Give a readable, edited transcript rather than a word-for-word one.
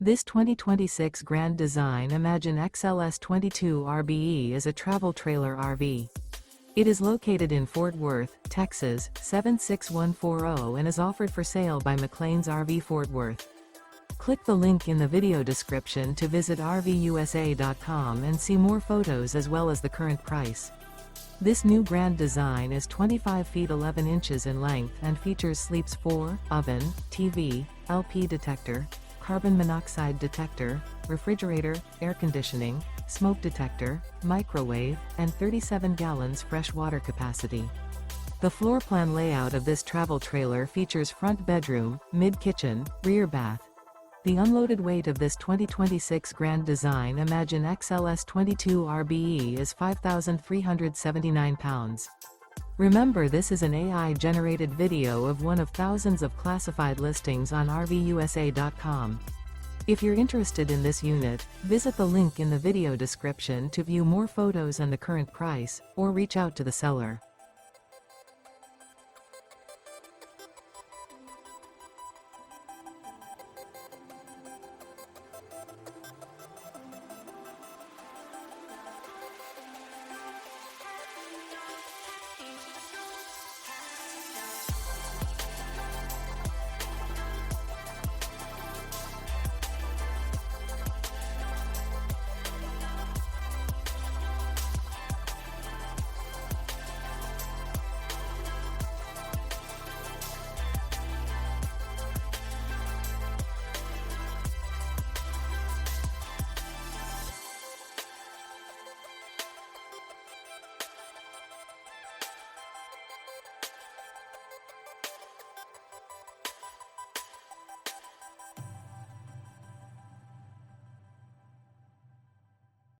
This 2026 Grand Design Imagine XLS 22 RBE is a travel trailer RV. It is located in Fort Worth, Texas, 76140 and is offered for sale by McClain's RV Fort Worth. Click the link in the video description to visit RVUSA.com and see more photos as well as the current price. This new Grand Design is 25 feet 11 inches in length and features sleeps 4, oven, TV, LP detector, carbon monoxide detector, refrigerator, air conditioning, smoke detector, microwave, and 37 gallons fresh water capacity. The floor plan layout of this travel trailer features front bedroom, mid-kitchen, rear bath. The unloaded weight of this 2026 Grand Design Imagine XLS 22 RBE is 5,379 pounds. Remember, this is an AI-generated video of one of thousands of classified listings on RVUSA.com. If you're interested in this unit, visit the link in the video description to view more photos and the current price, or reach out to the seller.